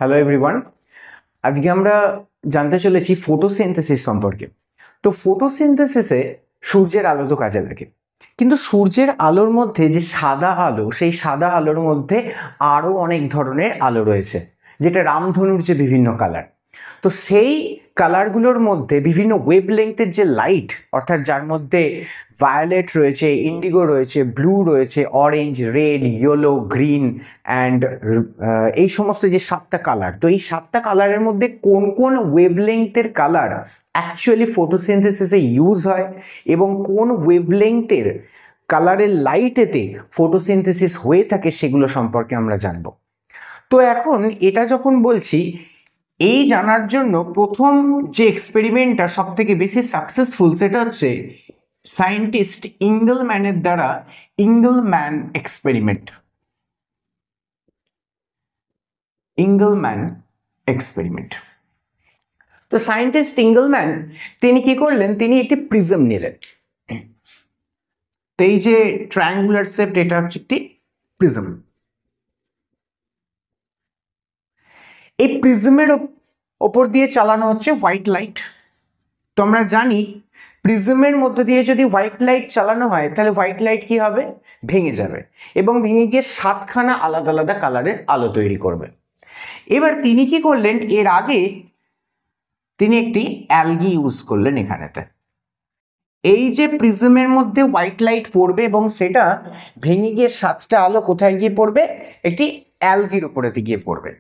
Hello everyone, আজকে আমরা জানতে চলেছি ফটোসিনথেসিস সম্পর্কে। তো ফটোসিনথেসিসে সূর্যের আলো তো কাজে লাগে, কিন্তু সূর্যের আলোর মধ্যে যে সাদা আলো, সেই সাদা আলোর মধ্যে আরও অনেক ধরনের আলো রয়েছে, যেটা রামধনুর যে বিভিন্ন কালার। তো সেই কালারগুলোর মধ্যে বিভিন্ন ওয়েভলেংথের যে লাইট, অর্থাৎ যার মধ্যে ভায়োলেট রয়েছে, ইন্ডিগো রয়েছে, ব্লু রয়েছে, orange, red, yellow, green and এই সমস্ত যে 7টা কালার, তো এই 7টা কালারের মধ্যে কোন কোন ওয়েভলেংথের কালার অ্যাকচুয়ালি ফটোসিনথেসিসে ইউজ হয় এবং কোন ওয়েভলেংথের কালারের লাইটেতে ফটোসিনথেসিস হয়ে থাকে, সেগুলো সম্পর্কে আমরা জানব। তো এখন এটা যখন বলছি, এই জানার জন্য প্রথম যে এক্সপেরিমেন্টটা সব থেকে বেশি সাকসেসফুল, সেটা হচ্ছে সায়েন্টিস্ট ইঙ্গলম্যানের দ্বারা ইঙ্গলম্যান এক্সপেরিমেন্ট। তো সায়েন্টিস্ট ইঙ্গলম্যান তিনি কি করলেন, তিনি একটি প্রিজম নিলেন। তো এই যে ট্রায়াঙ্গুলার শেপড, এটা হচ্ছে একটি প্রিজম। এই প্রিজমের ওপর দিয়ে চালানো হচ্ছে হোয়াইট লাইট। তো আমরা জানি প্রিজমের মধ্য দিয়ে যদি হোয়াইট লাইট চালানো হয়, তাহলে হোয়াইট লাইট কি হবে, ভেঙে যাবে এবং ভেঙে গিয়ে 7খানা আলাদা আলাদা কালারের আলো তৈরি করবে। এবার তিনি কি করলেন, এর আগে তিনি একটি অ্যালগি ইউজ করলেন এখানেতে। এই যে প্রিজমের মধ্যে হোয়াইট লাইট পড়বে এবং সেটা ভেঙে গিয়ে 7টা আলো কোথায় গিয়ে পড়বে, একটি অ্যালগির উপরেতে গিয়ে পড়বে।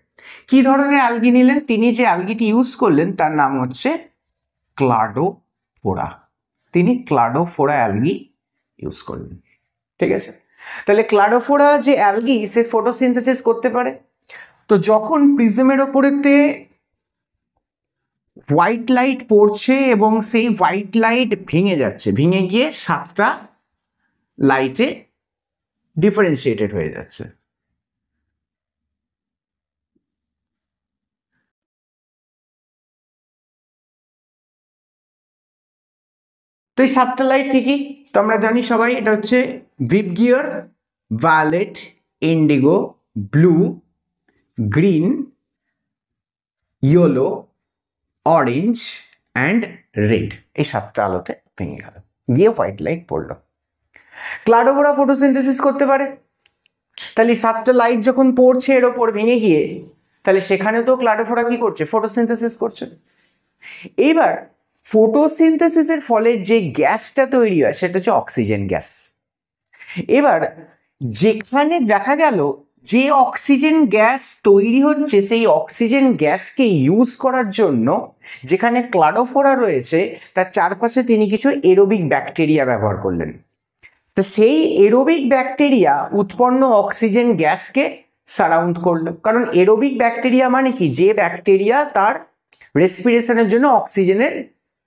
কি ধরনের অ্যালগি নিলেন, তিনি যে অ্যালগিটি ইউজ করলেন তার নাম হচ্ছে ক্লাডোফোরা। তিনি ক্লাডোফোরা অ্যালগি ইউজ করলেন। ঠিক আছে, তাহলে ক্লাডোফোরা যে অ্যালগি, সে ফটোসিনথেসিস করতে পারে। তো যখন প্রিজমের ওপরেতে হোয়াইট লাইট পড়ছে এবং সেই হোয়াইট লাইট ভেঙে যাচ্ছে, ভেঙে গিয়ে 7টা লাইটে ডিফারেন্সিয়েটেড হয়ে যাচ্ছে। তো এই 7টা লাইট কি কি, তো আমরা জানি সবাই, এটা হচ্ছে VIBGYOR, violet, indigo, blue, green, yellow, orange and red. এই 7টা আলোতে ভেঙে গেল, গিয়ে হোয়াইট লাইট পড়লো। ক্লাডোফোরা ফটোসিনথেসিস করতে পারে। তাহলে 7টা লাইট যখন পড়ছে এর ওপর ভেঙে গিয়ে, তাহলে সেখানে তো ক্লাডোফোরা কি করছে, ফটোসিনথেসিস করছে। এইবার ফটোসিনথেসিসের ফলে যে গ্যাসটা তৈরি হয় সেটা হচ্ছে অক্সিজেন গ্যাস। এবার যেখানে দেখা গেল যে অক্সিজেন গ্যাস তৈরি হচ্ছে, সেই অক্সিজেন গ্যাসকে ইউজ করার জন্য যেখানে ক্লাডোফোরা রয়েছে তার চারপাশে তিনি কিছু এরোবিক ব্যাকটেরিয়া ব্যবহার করলেন। তো সেই এরোবিক ব্যাকটেরিয়া উৎপন্ন অক্সিজেন গ্যাসকে সারাউন্ড করলো। কারণ এরোবিক ব্যাকটেরিয়া মানে কি, যে ব্যাকটেরিয়া তার রেসপিরেশনের জন্য অক্সিজেনের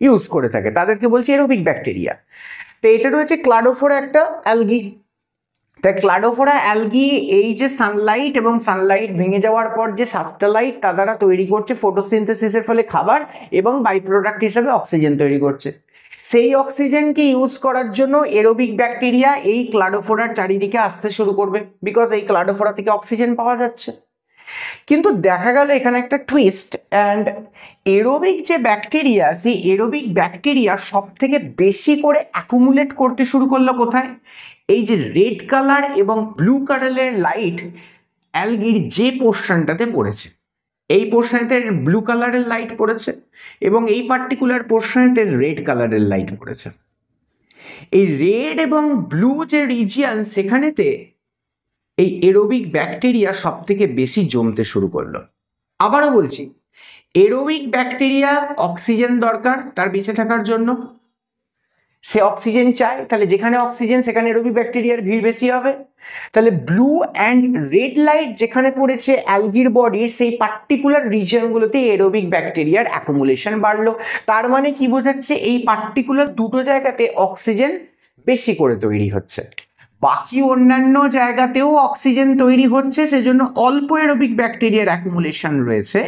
ইউজ করে থাকে, তাদেরকে বলছে এরোবিক ব্যাকটেরিয়া। তো এটা রয়েছে ক্লাডোফোরা একটা অ্যালগি। তাই ক্লাডোফোরা অ্যালগি এই যে সানলাইট এবং সানলাইট ভেঙে যাওয়ার পর যে 7টা লাইট, তা দ্বারা তৈরি করছে ফটোসিনথেসিসের ফলে খাবার এবং বাই প্রোডাক্ট হিসাবে অক্সিজেন তৈরি করছে। সেই অক্সিজেনকে ইউজ করার জন্য এরোবিক ব্যাকটেরিয়া এই ক্লাডোফোরার চারিদিকে আসতে শুরু করবে, বিকজ এই ক্লাডোফোরা থেকে অক্সিজেন পাওয়া যাচ্ছে। কিন্তু দেখা গেল এখানে একটা টুইস্ট, অ্যান্ড এরোবিক যে ব্যাকটেরিয়া, সেই এরোবিক ব্যাকটেরিয়া সব থেকে বেশি করে অ্যাকুমুলেট করতে শুরু করলো কোথায়, এই যে রেড কালার এবং ব্লু কালারের লাইট অ্যালগির যে পোর্শনটাতে পড়েছে, এই পোর্শনেতে ব্লু কালারের লাইট পড়েছে এবং এই পার্টিকুলার পোর্শনেতে রেড কালারের লাইট পড়েছে। এই রেড এবং ব্লু যে রিজিয়ান, সেখানেতে এই এরোবিক ব্যাকটেরিয়া সব থেকে বেশি জমতে শুরু করলো। আবারও বলছি, এরোবিক ব্যাকটেরিয়া অক্সিজেন দরকার তার বেঁচে থাকার জন্য, সে অক্সিজেন চায়, তাহলে যেখানে অক্সিজেন সেখানে এরোবিক ব্যাকটেরিয়ার ভিড় বেশি হবে। তাহলে ব্লু অ্যান্ড রেড লাইট যেখানে পড়েছে অ্যালগির বডির, সেই পার্টিকুলার রিজিয়নগুলোতে এরোবিক ব্যাকটেরিয়ার অ্যাকুমুলেশন বাড়লো। তার মানে কি বোঝাচ্ছে, এই পার্টিকুলার দুটো জায়গাতে অক্সিজেন বেশি করে তৈরি হচ্ছে, বাকি অন্যান্য জায়গাতেও অক্সিজেন তৈরি হচ্ছে, সেজন্য অল্প এরোবিক ব্যাকটেরিয়ার অ্যাকুমুলেশন রয়েছে।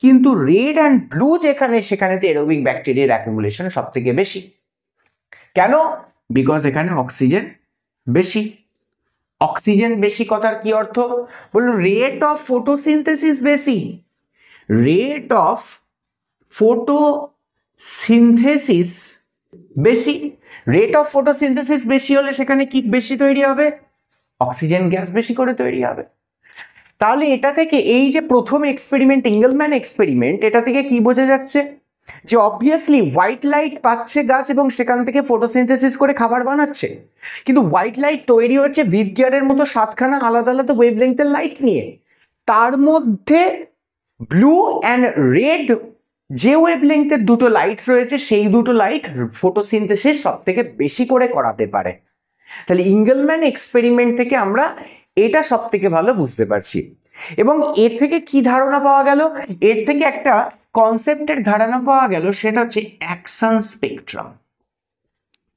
কিন্তু রেড অ্যান্ড ব্লু যেখানে, সেখানেতে এরোবিক ব্যাকটেরিয়ার অ্যাকুমুলেশন সব থেকে বেশি। কেন? বিকজ এখানে অক্সিজেন বেশি। অক্সিজেন বেশি কথার কি অর্থ, বললো রেট অফ ফটোসিনথেসিস বেশি, রেট অফ ফটোসিনথেসিস বেশি। রেট অফ ফটোসিনথেসিস বেশি হলে সেখানে কি বেশি তৈরি হবে? অক্সিজেন গ্যাস বেশি করে তৈরি হবে। তাহলে এটা থেকে এই যে প্রথম এক্সপেরিমেন্ট, ইঙ্গেলম্যান এক্সপেরিমেন্ট, এটা থেকে কি বোঝা যাচ্ছে যে অবভিয়াসলি হোয়াইট লাইট পাচ্ছে গাছ এবং সেখান থেকে ফটোসিনথেসিস করে খাবার বানাচ্ছে, কিন্তু হোয়াইট লাইট তৈরি হচ্ছে ভিভগিয়ারের মতো 7খানা আলাদা আলাদা ওয়েভলেংথের লাইট নিয়ে। তার মধ্যে ব্লু অ্যান্ড রেড যে ওয়েভলেংথের দুটো লাইট রয়েছে, সেই দুটো লাইট ফটোসিনথেসিস সব থেকে বেশি করে করাতে পারে। তাহলে ইঙ্গেলম্যান এক্সপেরিমেন্ট থেকে আমরা এটা সব থেকে ভালো বুঝতে পারছি। এবং এর থেকে কি ধারণা পাওয়া গেল? এর থেকে একটা কনসেপ্টের ধারণা পাওয়া গেল, সেটা হচ্ছে action spectrum.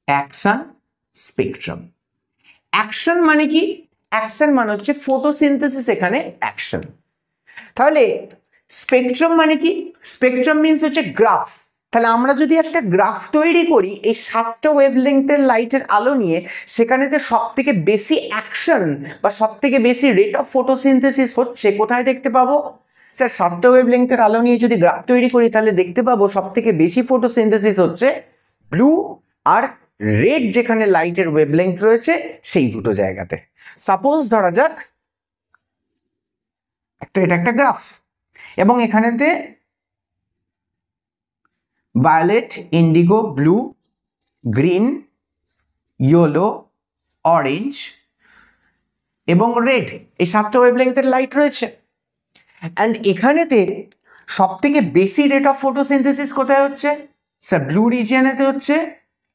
Action spectrum, action মানে কি? অ্যাকশন মানে হচ্ছে ফটোসিনথেসিস, এখানে অ্যাকশন। তাহলে স্পেকট্রাম মানে কি? স্পেকট্রাম মিনস হচ্ছে গ্রাফ। তাহলে আমরা যদি একটা গ্রাফ তৈরি করি এই 7টা ওয়েভলেংথের লাইটের আলো নিয়ে, সেখানেতে সব থেকে বেশি অ্যাকশন বা সব থেকে বেশি রেট অফ ফটোসিনথেসিস হচ্ছে কোথায় দেখতে পাবো? স্যার 7টা ওয়েভলেংথের আলো নিয়ে যদি গ্রাফ তৈরি করি তাহলে দেখতে পাবো সব থেকে বেশি ফটোসিনথেসিস হচ্ছে ব্লু আর রেড যেখানে লাইটের ওয়েভলেংথ রয়েছে সেই দুটো জায়গাতে। সাপোজ ধরা যাক এটা একটা গ্রাফ, এবং এখানেতে violet, indigo, blue, green, yellow, orange এবং রেড, এই 7টা ওয়েভলেংথের লাইট রয়েছে। অ্যান্ড এখানেতে সব থেকে বেশি রেট অফ ফটোসিনথেসিস কোথায় হচ্ছে? স্যার ব্লু রিজিয়নেতে হচ্ছে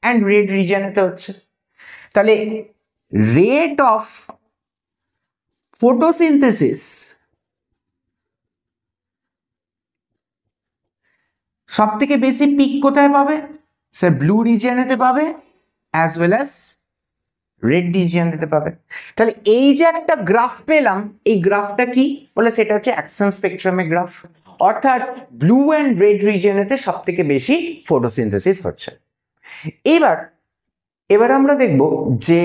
অ্যান্ড রেড রিজিয়নেতে হচ্ছে। তাহলে রেট অফ ফটোসিনথেসিস সব থেকে বেশি পিক কোথায় পাবে? স্যার ব্লু রিজিয়নেতে পাবে অ্যাজ ওয়েল অ্যাজ রেড রিজিয়নেতে পাবে। তাহলে এই যে একটা গ্রাফ পেলাম, এই গ্রাফটা কি বলে? সেটা হচ্ছে অ্যাকশন স্পেকট্রামের গ্রাফ। অর্থাৎ ব্লু অ্যান্ড রেড রিজিয়নেতে সব থেকে বেশি ফটোসিনথেসিস হচ্ছে। এবার আমরা দেখব যে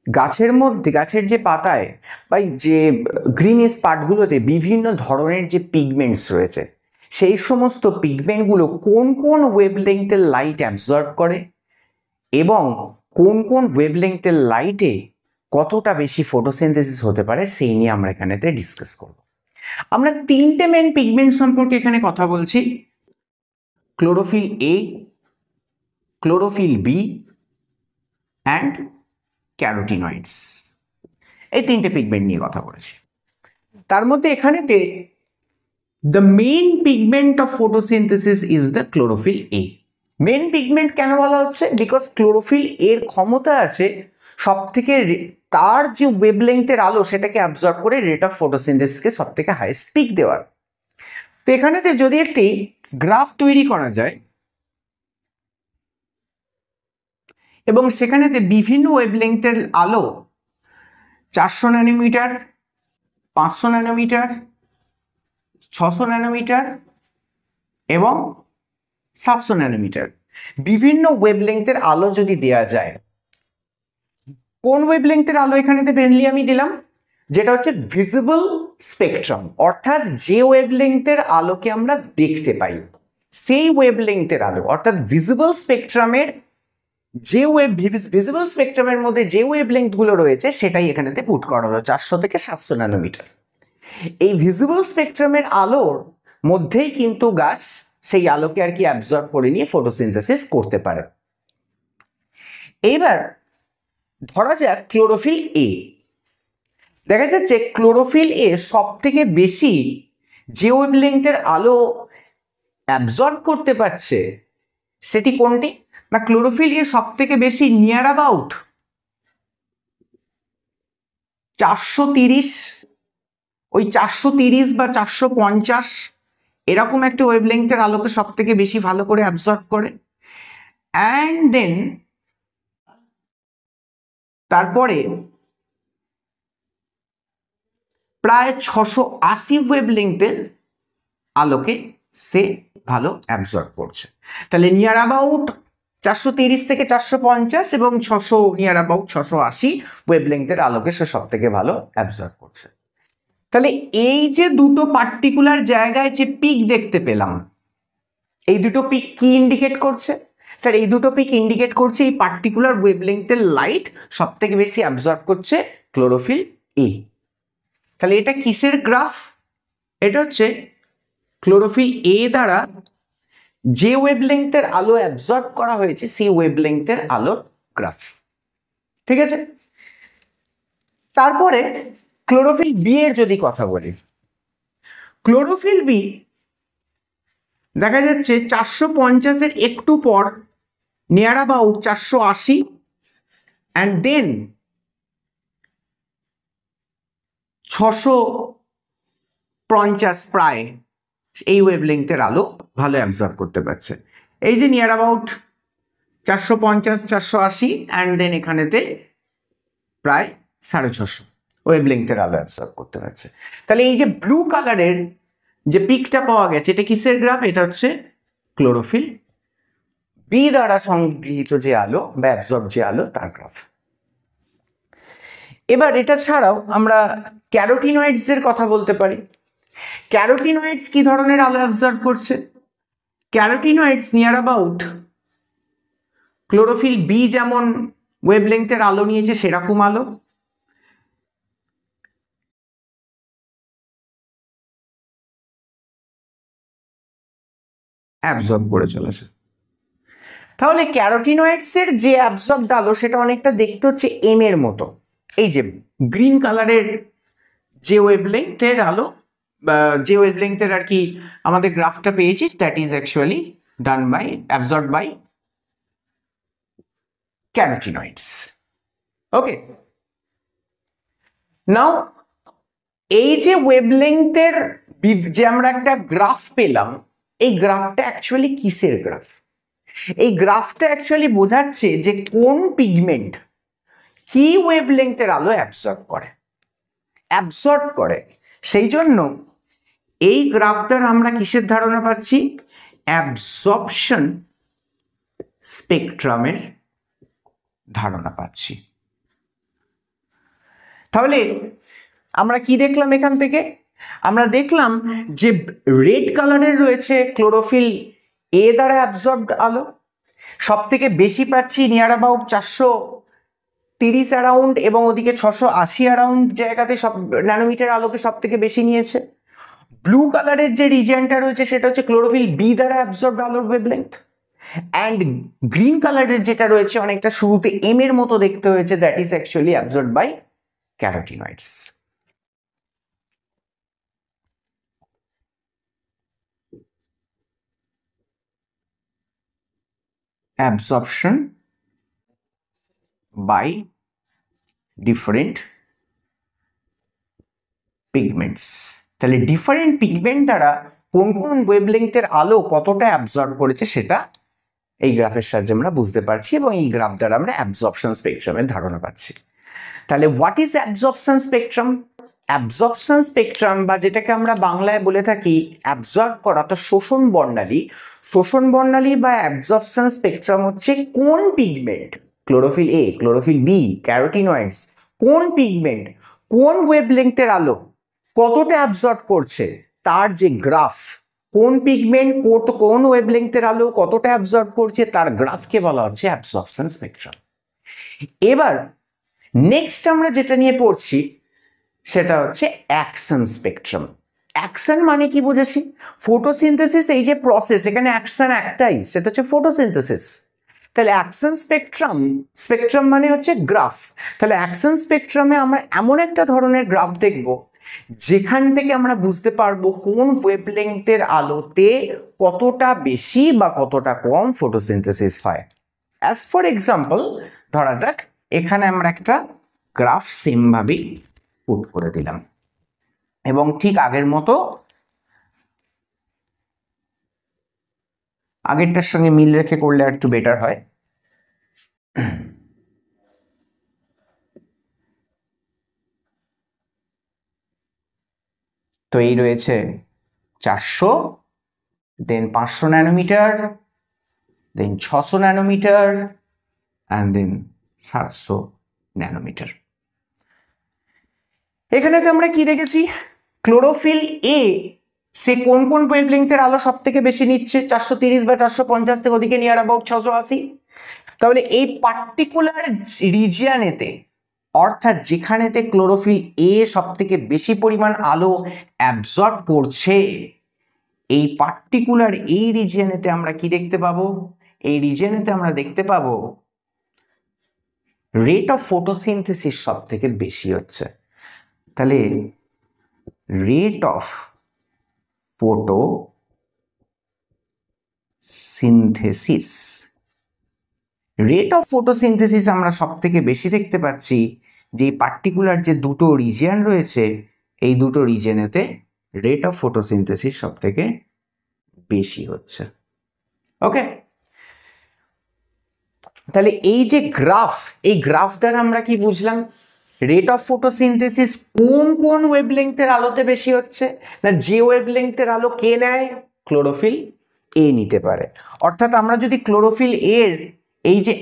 গাছের মধ্যে, গাছের যে পাতায় বা যে গ্রিনিশ পার্টগুলোতে বিভিন্ন ধরনের যে পিগমেন্টস রয়েছে, সেই সমস্ত পিগমেন্টগুলো কোন কোন ওয়েভলেংথের লাইট অ্যাবজর্ব করে এবং কোন কোন ওয়েভলেংথের লাইটে কতটা বেশি ফটোসিনথেসিস হতে পারে, সেই নিয়ে আমরা এখানেতে ডিসকাস করব। আমরা 3টে মেন পিগমেন্ট সম্পর্কে এখানে কথা বলছি: chlorophyll A, chlorophyll B and carotenoids. এই 3টে পিগমেন্ট নিয়ে কথা বলেছি। তার মধ্যে এখানেতে the main pigment of photosynthesis is the chlorophyll A. Main pigment কেন বলা হচ্ছে? বিকজ ক্লোরোফিল এর ক্ষমতা আছে সব থেকে, তার যে ওয়েভলেংথের আলো সেটাকে অ্যাবজর্ব করে রেট অফ ফটোসিনথেসিসকে সব থেকে হাইয়েস্ট পিক দেওয়ার। তো এখানেতে যদি একটি গ্রাফ তৈরি করা যায় এবং সেখানেতে বিভিন্ন ওয়েভলেংথের আলো 400 ন্যানোমিটার, 500 ন্যানোমিটার, 600 ন্যানোমিটার এবং 700 ন্যানোমিটার বিভিন্ন ওয়েভলেংথের আলো যদি দেয়া যায়, কোন ওয়েভলেংথের আলো এখানেতে মেনলি আমি দিলাম? যেটা হচ্ছে ভিজিবল স্পেকট্রাম, অর্থাৎ যে ওয়েভলেংথের আলোকে আমরা দেখতে পাই সেই ওয়েভলেংথের আলো, অর্থাৎ ভিজিবল স্পেকট্রামের যে ভিজিবল স্পেকট্রামের মধ্যে যে ওয়েভলেংথগুলো রয়েছে সেটাই এখানেতে পুট করা হলো 400 থেকে 700 ন্যানোমিটার। এই ভিজিবল স্পেকট্রামের আলোর মধ্যেই কিন্তু গাছ সেই আলোকে আর কি অ্যাবজর্ব করে নিয়ে ফটোসিনথেসিস করতে পারে। এইবার ধরা যাক ক্লোরোফিল এ। দেখা যাচ্ছে ক্লোরোফিল এ সব থেকে বেশি যে ওয়েভলেংথের আলো অ্যাবজর্ব করতে পারছে সেটি কোনটি? না, ক্লোরোফিল এ সব থেকে বেশি নিয়ার অ্যাবাউট 430, ওই 430 বা 450 এরকম একটা ওয়েভলেংথের আলোকে সব থেকে বেশি ভালো করে অ্যাবজর্ব করে। অ্যান্ড দেন তারপরে প্রায় 680 ওয়েভলেংথের আলোকে সে ভালো অ্যাবজর্ব করছে। তাহলে নিয়ার অ্যাবাউট 430 থেকে 450 এবং 600 নিয়ার অ্যাবাউট 680 ওয়েভলেংথের আলোকে সে সব থেকে ভালো অ্যাবজর্ব করছে। তাহলে এই যে দুটো পার্টিকুলার জায়গায় যে পিক দেখতে পেলাম, এই দুটো পিক কি ইন্ডিকেট করছে? স্যার এই দুটো পিক ইন্ডিকেট করছে এই পার্টিকুলার ওয়েভলেংথের লাইট সব থেকে বেশি অ্যাবজর্ব করছে ক্লোরোফিল এ। তাহলে এটা কিসের গ্রাফ? এটা হচ্ছে ক্লোরোফিল এ দ্বারা যে ওয়েভলেংথের আলো অ্যাবজর্ব করা হয়েছে সেই ওয়েভলেংথের আলোর গ্রাফ। ঠিক আছে, তারপরে ক্লোরোফিল বি এর যদি কথা বলি, ক্লোরোফিল বি দেখা যাচ্ছে 450-এর একটু পর নিয়ার অ্যাবাউট 480 অ্যান্ড দেন 650 প্রায় এই ওয়েভলেংথের আলো ভালো অ্যাবজর্ব করতে পারছে। এই যে নিয়ার অ্যাবাউট 450, 480 অ্যান্ড দেন এখানেতে প্রায় 650 ওয়েভলেংথের আলো অ্যাবজর্ব করতে পারছে। তাহলে এই যে ব্লু কালারের যে পিকটা পাওয়া গেছে এটা কিসের গ্রাফ? এটা হচ্ছে ক্লোরোফিল বি দ্বারা সংগৃহীত যে আলো বা অ্যাবজর্ব যে আলো তার গ্রাফ। এবার এটা ছাড়াও আমরা ক্যারোটিনয়েডস এর কথা বলতে পারি। ক্যারোটিনয়েডস কি ধরনের আলো অ্যাবজর্ব করছে? Carotenoids near about chlorophyll B যেমন ওয়েভলেংথের আলো নিয়েছে সেরকম আলো অ্যাবজর্ব করে চলেছে। তাহলে ক্যারোটিনয়েডস এর যে অ্যাবজর্বড আলো সেটা অনেকটা দেখতে হচ্ছে এম এর মতো। এই যে গ্রিন কালারের যে ওয়েভলেংথের আলো বা যে ওয়েভলেংথের আর কি আমাদের গ্রাফটা পেয়েছি, that is actually done by absorbed by carotenoids. Okay, now এই যে ওয়েভলেংথের যে আমরা একটা গ্রাফ পেলাম, এই গ্রাফটা অ্যাকচুয়ালি কিসের গ্রাফ? এই গ্রাফটা অ্যাকচুয়ালি বোঝাচ্ছে যে কোন পিগমেন্ট কি ওয়েভলেংথের আলো অ্যাবসর্ব করে। সেই জন্য এই গ্রাফ দ্বারা আমরা কিসের ধারণা পাচ্ছি? অ্যাবজর্পশন স্পেকট্রামের ধারণা পাচ্ছি। তাহলে আমরা কি দেখলাম এখান থেকে? আমরা দেখলাম যে রেড কালারের রয়েছে ক্লোরোফিল এ দ্বারা অ্যাবজর্বড আলো, সব থেকে বেশি পাচ্ছি নিয়ার অ্যাবাউট 430 অ্যারাউন্ড এবং ওদিকে 680 অ্যারাউন্ড জায়গাতে সব ন্যানোমিটার আলোকে সব থেকে বেশি নিয়েছে। ব্লু কালারের যে রিজিয়নটা রয়েছে সেটা হচ্ছে ক্লোরোফিল বি দ্বারা অ্যাবজর্বড আলোর ওয়েভলেংথ, অ্যান্ড গ্রিন কালারের যেটা রয়েছে অনেকটা শুরুতে এম এর মতো দেখতে হয়েছে, that is actually absorbed by carotenoids. Absorption by different pigments. তাহলে ডিফারেন্ট পিগমেন্ট দ্বারা কোন কোন ওয়েভলেংথের আলো কতটা অ্যাবজর্ব করেছে সেটা এই গ্রাফের সাহায্যে আমরা বুঝতে পারছি এবং এই গ্রাফ দ্বারা আমরা অ্যাবজর্পশন স্পেকট্রামের ধারণা পাচ্ছি। তাহলে what is absorption spectrum? Absorption spectrum বা যেটাকে আমরা বাংলায় বলে থাকি অ্যাবজর্ব করা, তো শোষণ বর্ণালী। শোষণ বর্ণালী বা অ্যাবজর্পশন স্পেকট্রাম হচ্ছে কোন pigment, chlorophyll A, chlorophyll B, carotenoids, কোন পিগমেন্ট কোন ওয়েভলেংথের আলো কতটা অ্যাবজর্ব করছে তার যে গ্রাফ, কোন পিগমেন্ট কোন ওয়েভলেংথের আলো কতটা অ্যাবজর্ব করছে তার গ্রাফকে বলা হচ্ছে অ্যাবজর্পশন স্পেকট্রাম। এবার নেক্সট আমরা যেটা নিয়ে পড়ছি সেটা হচ্ছে অ্যাকশন স্পেকট্রাম। অ্যাকশন মানে কি বুঝেছি? ফটোসিনথেসিস, এই যে প্রসেস, এখানে অ্যাকশন একটাই, সেটা হচ্ছে ফটোসিনথেসিস। তাহলে অ্যাকশন স্পেকট্রাম মানে হচ্ছে গ্রাফ। তাহলে অ্যাকশন স্পেকট্রামে আমরা এমন একটা ধরনের গ্রাফ দেখব যেখান থেকে আমরা বুঝতে পারবো কোন ওয়েভলেংথের আলোতে কতটা বেশি বা কতটা কম ফটোসিনথেসিস হয়। অ্যাজ ফর এক্সাম্পল ধরা যাক এখানে আমরা একটা গ্রাফ সেম ভাবেই পুট করে দিলাম এবং ঠিক আগের মতো আগেরটার সঙ্গে মিল রেখে করলে একটু বেটার হয়। তো এই রয়েছে 400, then 500 nanometre, then 600 nanometre and then 700 nanometre. এখানেতে আমরা কি দেখেছি? ক্লোরোফিল এ সে কোন কোন ওয়েভলেংথের আলো সব থেকে বেশি নিচ্ছে? 430 বা 450 থেকে ওদিকে নিয়ার অ্যাবাউট 680। তাহলে এই পার্টিকুলার রিজিয়নেতে, অর্থাৎ যেখানেতে ক্লোরোফিল এ সব থেকে বেশি পরিমাণ আলো অ্যাবজর্ব করছে, এই পার্টিকুলার এই রিজিয়নেতে আমরা কি দেখতে পাবো? এই রিজিয়নেতে আমরা দেখতে পাবো রেট অফ ফটোসিনথেসিস সব থেকে বেশি হচ্ছে। তাহলে rate of photosynthesis, rate of photosynthesis আমরা সব থেকে বেশি দেখতে পাচ্ছি যে পার্টিকুলার যে দুটো রিজিয়ন রয়েছে, এই দুটো রিজিয়নেতে রেট অফ ফটোসিনথেসিস সব থেকে বেশি হচ্ছে। ওকে, তাহলে এই যে গ্রাফ, এই গ্রাফ দ্বারা আমরা কি বুঝলাম? রেট অফ ফটোসিনথেসিস কোন কোন ওয়েভলেংথের আলোতে বেশি হচ্ছে না, যে ওয়েভলেংথের আলো কে নেয়? ক্লোরোফিল এ নিতে পারে। অর্থাৎ আমরা যদি ক্লোরোফিল এর এই যে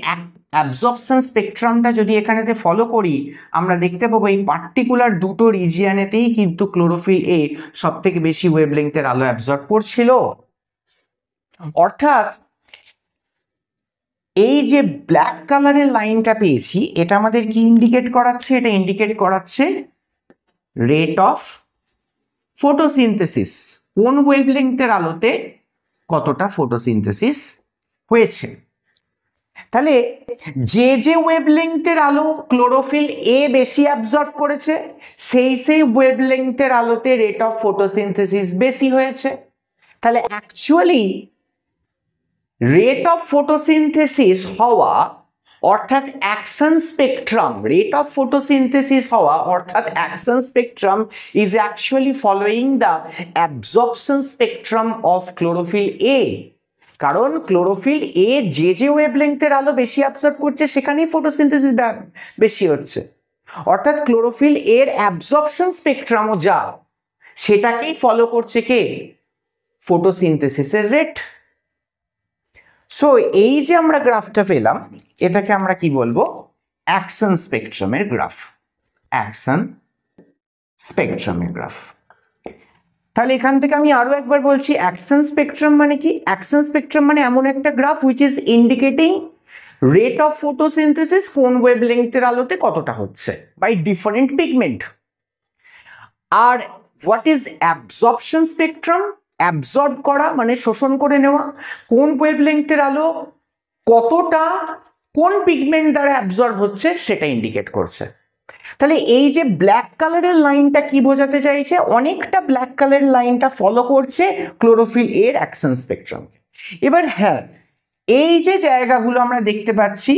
অ্যাবজর্পশন স্পেকট্রামটা যদি এখানেতে ফলো করি, আমরা দেখতে পাবো এই পার্টিকুলার দুটো রিজিয়নেতেই কিন্তু ক্লোরোফিল এ সব থেকে বেশি ওয়েভলেংথের আলো অ্যাবজর্ব করছিল। অর্থাৎ এই যে ব্ল্যাক কালারের লাইনটা পেয়েছি, এটা আমাদের কি ইন্ডিকেট করাচ্ছে? এটা ইন্ডিকেট করাচ্ছে রেট অফ ফটোসিনথেসিস, কোন ওয়েভলেংথের আলোতে কতটা ফটোসিনথেসিস হয়েছে। তাহলে যে যে ওয়েভলেংথের আলো ক্লোরোফিল এ বেশি অ্যাবজর্ব করেছে, সেই সেই ওয়েভলেংথের আলোতে রেট অফ ফটোসিনথেসিস বেশি হয়েছে। তাহলে অ্যাকচুয়ালি রেট অফ ফটোসিনথেসিস হওয়া অর্থাৎ action spectrum, rate of photosynthesis হওয়া অর্থাৎ action spectrum is actually following the absorption spectrum of chlorophyll A. কারণ ক্লোরোফিল এ যে যে ওয়েভলেংথের আলো বেশি অ্যাবজর্ব করছে, সেখানেই ফটোসিনথেসিস বেশি হচ্ছে। অর্থাৎ ক্লোরোফিল এর অ্যাবজর্পশন স্পেকট্রামও যা, সেটাকেই ফলো করছে কে? ফটোসিনথেসিসের রেট। সো এই যে আমরা গ্রাফটা পেলাম, এটাকে আমরা কি বলবো? অ্যাকশন স্পেকট্রামের গ্রাফ। অ্যাকশন স্পেকট্রামের গ্রাফ। তাহলে এখান থেকে আমি আরো একবার বলছি, অ্যাকশন স্পেকট্রাম মানে কি? অ্যাকশন স্পেকট্রাম মানে এমন একটা graph which is indicating rate of photosynthesis কোন ওয়েভলেংথের আলোতে কতটা হচ্ছে বাই ডিফারেন্ট পিগমেন্ট। আর what is absorption spectrum? Absorb করা মানে শোষণ করে নেওয়া, কোন ওয়েভলেংথের আলো কতটা কোন পিগমেন্ট দ্বারা অ্যাবজর্ব হচ্ছে সেটা ইন্ডিকেট করছে। তাহলে এই যে ব্ল্যাক কালারের লাইনটা কি বোঝাতে চাইছে? অনেকটা ব্ল্যাক কালারের লাইনটা ফলো করছে ক্লোরোফিল এর অ্যাকশন স্পেকট্রাম। এবার হ্যাঁ, এই যে জায়গাগুলো আমরা দেখতে পাচ্ছি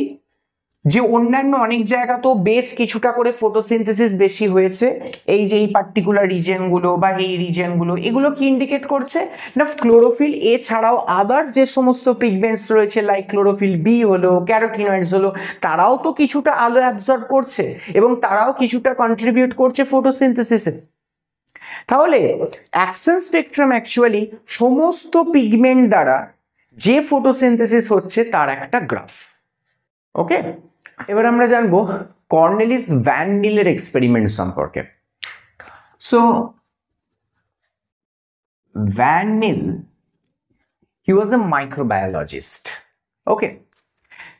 যে অন্যান্য অনেক জায়গাতেও বেশ কিছুটা করে ফটোসিনথেসিস বেশি হয়েছে, এই যে এই পার্টিকুলার রিজিয়নগুলো বা এই রিজিয়নগুলো, এগুলো কি ইন্ডিকেট করছে না ক্লোরোফিল এ ছাড়াও আদার যে সমস্ত পিগমেন্টস রয়েছে লাইক ক্লোরোফিল বি হলো, ক্যারোটিনয়েডস হলো, তারাও তো কিছুটা আলো অ্যাবজর্ব করছে এবং তারাও কিছুটা কন্ট্রিবিউট করছে ফটোসিনথেসিসে। তাহলে অ্যাকশন স্পেকট্রাম অ্যাকচুয়ালি সমস্ত পিগমেন্ট দ্বারা যে ফটোসিনথেসিস হচ্ছে তার একটা গ্রাফ। ওকে, এবার আমরা জানবো কর্নেলিস ভ্যান নিলের এক্সপেরিমেন্ট সম্পর্কে। সো ভ্যান নিল, হি ওয়াজ এ মাইক্রোবায়োলজিস্ট। ওকে,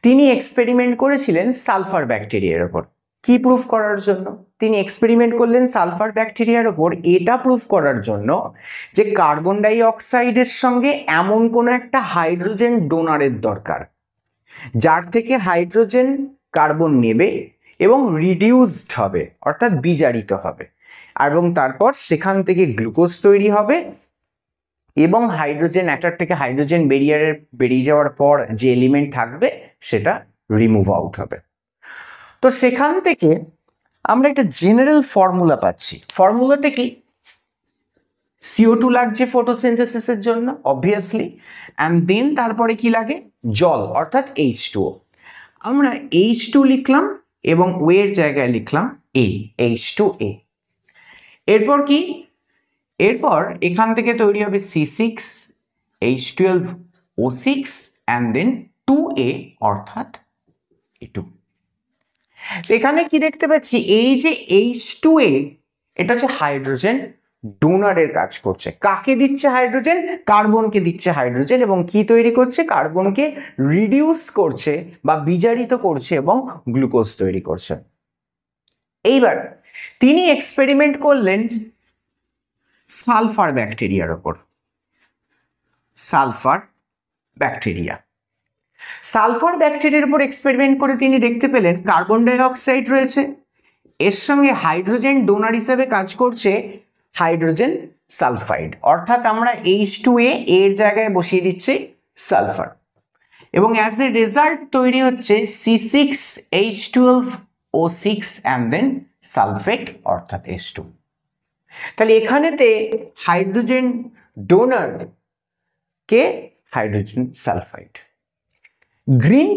তিনি এক্সপেরিমেন্ট করেছিলেন সালফার ব্যাকটেরিয়ার ওপর। কি প্রুফ করার জন্য তিনি এক্সপেরিমেন্ট করলেন? সালফার ব্যাকটেরিয়ার ওপর এটা প্রুফ করার জন্য যে কার্বন ডাই অক্সাইডের সঙ্গে এমন কোনো একটা হাইড্রোজেন ডোনারের দরকার, যার থেকে হাইড্রোজেন কার্বন নেবে এবং রিডিউসড হবে অর্থাৎ বিজারিত হবে, এবং তারপর সেখান থেকে গ্লুকোজ তৈরি হবে এবং হাইড্রোজেন অ্যাটম থেকে হাইড্রোজেন বেরিয়ে যাওয়ার পর যে এলিমেন্ট থাকবে সেটা রিমুভ আউট হবে। তো সেখান থেকে আমরা একটা জেনারেল ফর্মুলা পাচ্ছি। ফর্মুলাটা কি? CO2 লাগছে ফটোসিনথেসিসের জন্য অবভিয়াসলি, অ্যান্ড দেন তারপরে কি লাগে? জল অর্থাৎ H2O। আমরা H2 লিখলাম এবং ওয়ের জায়গায় লিখলাম A, H2A। এরপর কি? এরপর এখান থেকে তৈরি হবে C6, H12O6 and then 2A অর্থাৎ A2। এখানে কি দেখতে পাচ্ছি? এই যে H2A, এটা হচ্ছে হাইড্রোজেন ডোনারের কাজ করছে। কাকে দিচ্ছে হাইড্রোজেন? কার্বনকে দিচ্ছে হাইড্রোজেন, এবং কি তৈরি করছে? কার্বনকে রিডিউস করছে বা বিজারিত করছে এবং গ্লুকোজ তৈরি করছে। এইবার তিনি এক্সপেরিমেন্ট করলেন সালফার ব্যাকটেরিয়ার ওপর। সালফার ব্যাকটেরিয়া, সালফার ব্যাকটেরিয়ার উপর এক্সপেরিমেন্ট করে তিনি দেখতে পেলেন কার্বন ডাই অক্সাইড রয়েছে, এর সঙ্গে হাইড্রোজেন ডোনার হিসেবে কাজ করছে হাইড্রোজেন সালফাইড, অর্থাৎ আমরা H2A এর জায়গায় বসিয়ে দিচ্ছি সালফার, এবং অ্যাজ এ রেজাল্ট তৈরি হচ্ছে C6H12O6 অ্যান্ড দেন সালফেট অর্থাৎ H2। তাহলে এখানেতে হাইড্রোজেন ডোনার কে হাইড্রোজেন সালফাইড। গ্রিন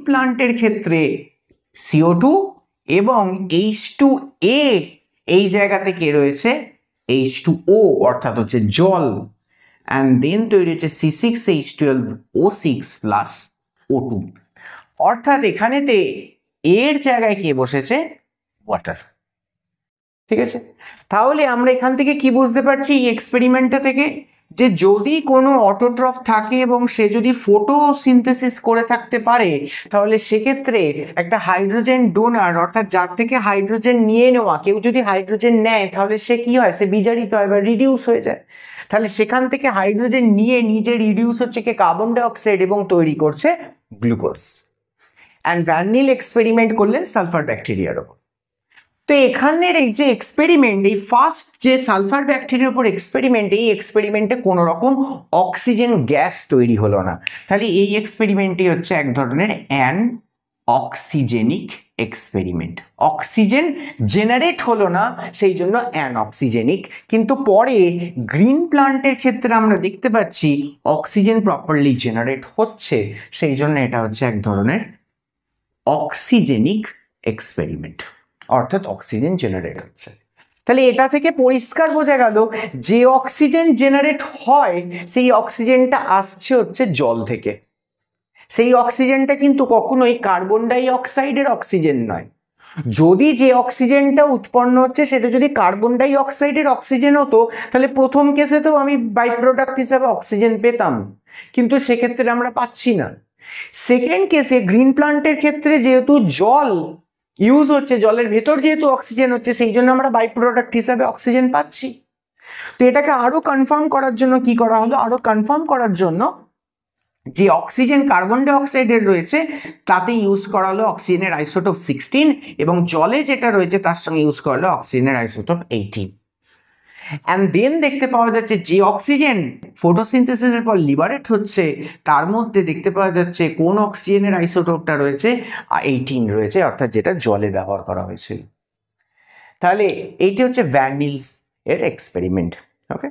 প্লান্টের ক্ষেত্রে CO2 এবং H2A এই জায়গা থেকে রয়েছে H2O অর্থাৎ হচ্ছে জল, অ্যান্ড দেন তৈরি হচ্ছে C6H12O6 প্লাস O2, অর্থাৎ এখানেতে এর জায়গায় কে বসেছে? ওয়াটার। ঠিক আছে, তাহলে আমরা এখান থেকে কি বুঝতে পারছি এই এক্সপেরিমেন্টটা থেকে? যে যদি কোনো অটোট্রফ থাকে এবং সে যদি ফটোসিনথেসিস করে থাকতে পারে, তাহলে সেক্ষেত্রে একটা হাইড্রোজেন ডোনার অর্থাৎ যার থেকে হাইড্রোজেন নিয়ে নেওয়া কেউ যদি হাইড্রোজেন নেয়, তাহলে সে কি হয়? সে বিজারিত হয় বা রিডিউস হয়ে যায়। তাহলে সেখান থেকে হাইড্রোজেন নিয়ে নিজে রিডিউস হচ্ছে কি কার্বন ডাই অক্সাইড এবং তৈরি করছে গ্লুকোজ। অ্যান্ড ভ্যানিল এক্সপেরিমেন্ট করলেন সালফার ব্যাকটেরিয়ার ওপর। তো এখানের এই যে এক্সপেরিমেন্ট, এই ফার্স্ট যে সালফার ব্যাকটেরিয়ার উপর এক্সপেরিমেন্ট, এই এক্সপেরিমেন্টে কোনো রকম অক্সিজেন গ্যাস তৈরি হলো না। তাহলে এই এক্সপেরিমেন্টটি হচ্ছে এক ধরনের অ্যান অক্সিজেনিক এক্সপেরিমেন্ট। অক্সিজেন জেনারেট হলো না, সেই জন্য অ্যান অক্সিজেনিক। কিন্তু পরে গ্রিন প্লান্টের ক্ষেত্রে আমরা দেখতে পাচ্ছি অক্সিজেন প্রপারলি জেনারেট হচ্ছে, সেই জন্য এটা হচ্ছে এক ধরনের অক্সিজেনিক এক্সপেরিমেন্ট, অর্থাৎ অক্সিজেন জেনারেট হচ্ছে। তাহলে এটা থেকে পরিষ্কার বোঝা গেল যে অক্সিজেন জেনারেট হয় সেই অক্সিজেনটা আসছে হচ্ছে জল থেকে। সেই অক্সিজেনটা কিন্তু কখনোই কার্বন ডাই অক্সাইডের অক্সিজেন নয়। যদি যে অক্সিজেনটা উৎপন্ন হচ্ছে সেটা যদি কার্বন ডাই অক্সাইডের অক্সিজেন হতো, তাহলে প্রথম কেসেতেও আমি বাই প্রোডাক্ট হিসাবে অক্সিজেন পেতাম, কিন্তু সেক্ষেত্রে আমরা পাচ্ছি না। সেকেন্ড কেসে গ্রিন প্লান্টের ক্ষেত্রে যেহেতু জল ইউজ হচ্ছে, জলের ভেতর যেহেতু অক্সিজেন হচ্ছে, সেই জন্য আমরা বাই প্রোডাক্ট হিসাবে অক্সিজেন পাচ্ছি। তো এটাকে আরো কনফার্ম করার জন্য কি করা হলো? আরো কনফার্ম করার জন্য যে অক্সিজেন কার্বন ডাই অক্সাইডের রয়েছে তাতে ইউজ করা হলো অক্সিজেনের আইসোটোপ 16, এবং জলে যেটা রয়েছে তার সঙ্গে ইউজ করা হলো অক্সিজেনের আইসোটোপ 18। অ্যান্ড দেন দেখতে পাওয়া যাচ্ছে যে অক্সিজেন ফটোসিনথেসিসের পর লিবারেট হচ্ছে, তার মধ্যে দেখতে পাওয়া যাচ্ছে কোন অক্সিজেনের আইসোটোপটা রয়েছে? 18 রয়েছে, অর্থাৎ যেটা জলে ব্যবহার করা হয়েছিল। তাহলে এইটি হচ্ছে ভ্যান নিলস এর এক্সপেরিমেন্ট। ওকে।